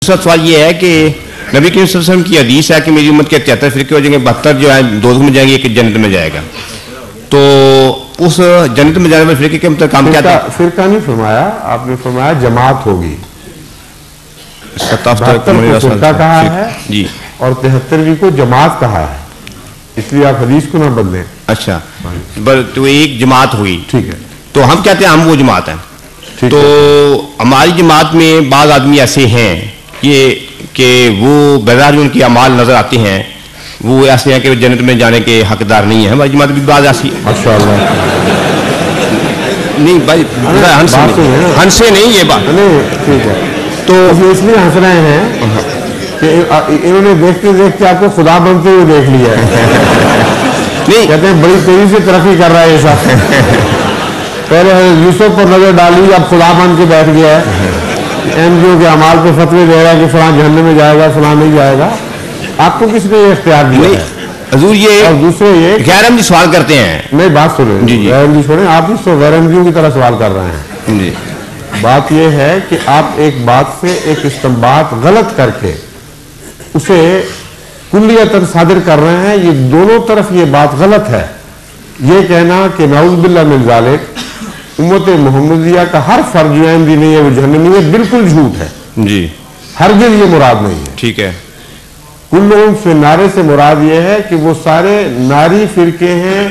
دوسرا سوال یہ ہے کہ نبی کریم صلی اللہ علیہ وسلم کی حدیث ہے کہ میری امت کے 73 فرقے ہو جائیں گے، 72 جو ہیں دوزخ میں جائیں گے، ایک جنت میں جائے گا. تو اس جنت میں جانے والے فرقے کے مطلب کام کیا تھا؟ فرقہ نہیں فرمایا آپ نے، فرمایا جماعت ہوگی. 77 فرقہ کہا ہے جی، اور 73ویں کو جماعت کہا ہے، اس لیے آپ حدیث کو نہ بدلیں. اچھا تو ایک جماعت ہوئی، ٹھیک ہے. تو ہم کہتے ہیں ہم وہ جماعت ہیں. تو ہماری جماعت میں بعض آدمی ایسے ہیں کہ وہ بظاہر ان کے اعمال نظر آتے ہیں، وہ ایسے ہیں کہ وہ جنت میں جانے کے حقدار نہیں ہیں. ہماری جماعت بھی بعض ایسی ماشاءاللہ نہیں بھائی، ہن سے نہیں یہ بات. ٹھیک ہے. تو اس لیے ہنس رہے ہیں کہ انہوں نے دیکھتے دیکھتے آپ کو خدا بنتے ہوئے دیکھ لیا ہے. نہیں کہتے ہیں بڑی تیزی سے ترقی کر رہا ہے ایسا. پہلے یوسف پر نظر ڈالی، اب خدا بن کے بیٹھ گیا ہے. این جی او کے اعمال پہ فتوے دے رہا ہے کہ فلاں جہنم میں جائے گا، فلاں نہیں جائے گا. آپ کو کس نے یہ اختیار دیا ہے؟ حضور یہ اور دوسرے یہ غیر احمدی سوال کرتے ہیں. نہیں بات سنیں جی غیر احمدی چھوڑیں، آپ اس کو غیر احمدیوں کی طرح سوال کر رہے ہیں. جی بات یہ ہے کہ آپ ایک بات سے ایک استنباط غلط کر کے اسے کلیتاً صادر کر رہے ہیں. یہ دونوں طرف یہ بات غلط ہے. یہ کہنا کہ نعوذ باللہ من ذالک امت محمدیہ کا ہر فرد جو احمدی نہیں ہے وہ جہنمی ہے، بالکل جھوٹ ہے. جی ہرگز یہ مراد نہیں ہے. ٹھیک ہے. کلہم فی النار سے مراد یہ ہے کہ وہ سارے ناری فرقے ہیں،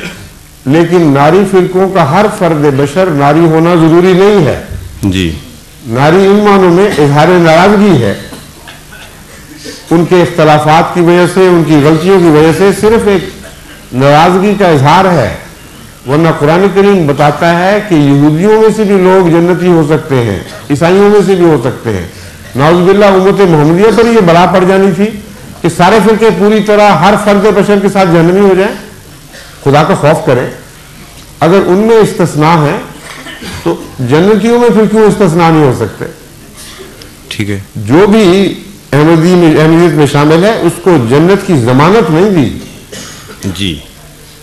لیکن ناری فرقوں کا ہر فرد بشر ناری ہونا ضروری نہیں ہے. جی ناری ان معنوں میں اظہار ناراضگی ہے، ان کے اختلافات کی وجہ سے، ان کی غلطیوں کی وجہ سے صرف ایک ناراضگی کا اظہار ہے. ورنہ قرآن کریم بتاتا ہے کہ یہودیوں میں سے بھی لوگ جنتی ہو سکتے ہیں، عیسائیوں میں سے بھی ہو سکتے ہیں. نعوذ باللہ امت محمدیہ پر یہ بلا پڑ جانی تھی کہ سارے فرقے پوری طرح ہر فرد بشر کے ساتھ جہنمی ہو جائیں. خدا کا خوف کریں. اگر ان میں استثناء ہے تو جنتیوں میں پھر کیوں استثناء نہیں ہو سکتے؟ ٹھیک ہے. جو بھی احمدیت میں شامل ہے اس کو جنت کی ضمانت نہیں دی. جی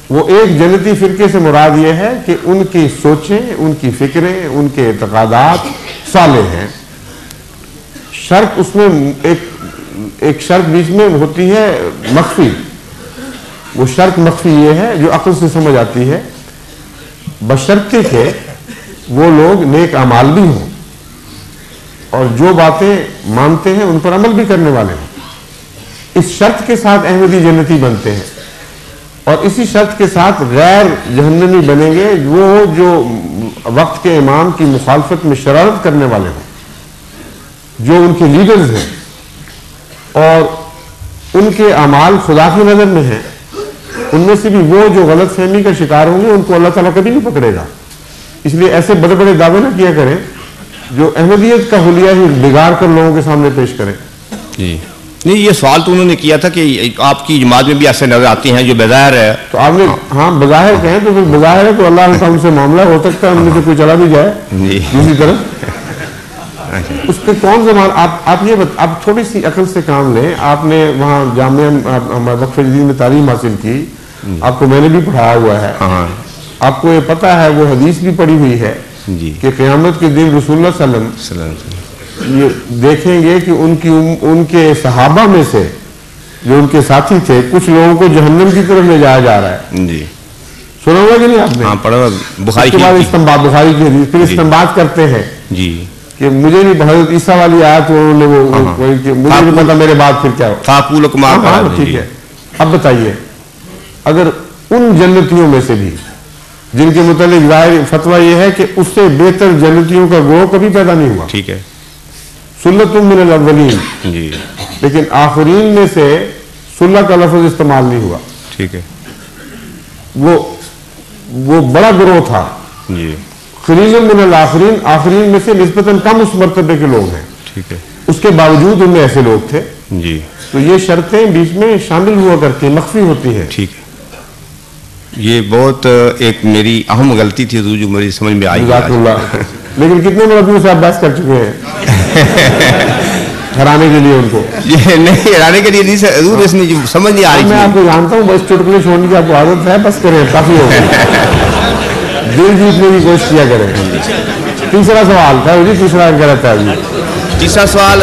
وہ ایک جنتی فرقے سے مراد یہ ہے کہ ان کی سوچیں، ان کی فکریں، ان کے اعتقادات صالح ہیں. شرط اس میں ایک شرط بیچ میں ہوتی ہے مخفی. وہ شرط مخفی یہ ہے جو عقل سے سمجھ آتی ہے، بشرطے کہ وہ لوگ نیک اعمال بھی ہوں اور جو باتیں مانتے ہیں ان پر عمل بھی کرنے والے ہوں. اس شرط کے ساتھ احمدی جنتی بنتے ہیں، اور اسی شرط کے ساتھ غیر جہنمی بنیں گے وہ جو وقت کے امام کی مخالفت میں شرارت کرنے والے ہوں، جو ان کے لیڈرز ہیں اور ان کے اعمال خدا کی نظر میں ہیں. ان میں سے بھی وہ جو غلط فہمی کا شکار ہوں گے ان کو اللہ تعالیٰ کبھی نہیں پکڑے گا. اس لیے ایسے بڑے بڑے دعوے نہ کیا کریں جو احمدیت کا حلیہ ہی بگاڑ کر لوگوں کے سامنے پیش کریں. جی نہیں، یہ سوال تو انہوں نے کیا تھا کہ آپ کی جماعت میں بھی ایسے نظر آتے ہیں جو بظاہر ہے. تو آپ نے ہاں بظاہر کہیں تو پھر بظاہر ہے تو اللہ کا ہم سے معاملہ ہو سکتا ہے، ان میں سے کوئی چلا بھی جائے دوسری طرف. اس پہ کون زمان آپ یہ آپ تھوڑی سی عقل سے کام لیں. آپ نے وہاں جامعہ وقف جدید میں تعلیم حاصل کی، آپ کو میں نے بھی پڑھایا ہوا ہے. آپ کو یہ پتہ ہے، وہ حدیث بھی پڑھی ہوئی ہے کہ قیامت کے دن رسول اللہ صلی اللہ علیہ وسلم یہ دیکھیں گے کہ ان کے صحابہ میں سے جو ان کے ساتھی تھے کچھ لوگوں کو جہنم کی طرف لے جایا جا رہا ہے. جی سنا ہوگا کہ نہیں آپ نے؟ ہاں پڑھا. بخاری کے بعد استنباط، بخاری کی حدیث، پھر استنباط کرتے ہیں جی کہ مجھے نہیں حضرت عیسیٰ والی آیت انہوں نے مجھے نہیں پتا میرے بعد پھر کیا ہو. فاقول کما. ٹھیک ہے. اب بتائیے اگر ان جنتیوں میں سے بھی جن کے متعلق ظاہر فتویٰ یہ ہے کہ اس سے بہتر جنتیوں کا گروہ کبھی پیدا نہیں ہوا، ٹھیک ہے، سلۃ من الاولین، جی لیکن آخرین میں سے سلہ کا لفظ استعمال نہیں ہوا. ٹھیک ہے. وہ بڑا گروہ تھا. جی خلیل من الاخرین، آخرین میں سے نسبتاً کم اس مرتبے کے لوگ ہیں. ٹھیک ہے. اس کے باوجود ان میں ایسے لوگ تھے. جی تو یہ شرطیں بیچ میں شامل ہوا کرتی ہیں، مخفی ہوتی ہیں. ٹھیک ہے. یہ بہت ایک میری اہم غلطی تھی جو میری سمجھ میں آئی. جزاک اللہ. لیکن کتنے مرتبہ سے آپ بحث کر چکے ہیں ہرانے کے لیے ان کو؟ یہ نہیں ہرانے کے لیے نہیں سر، حضور اس میں سمجھ نہیں آ رہی. میں آپ کو جانتا ہوں، بس چٹکلے چھوڑنے کی آپ کو عادت ہے، بس کریں کافی ہو گئی. دل جیتنے کی کوشش کیا کریں. تیسرا سوال تھا جی، تیسرا رہتا ہے جی. تیسرا سوال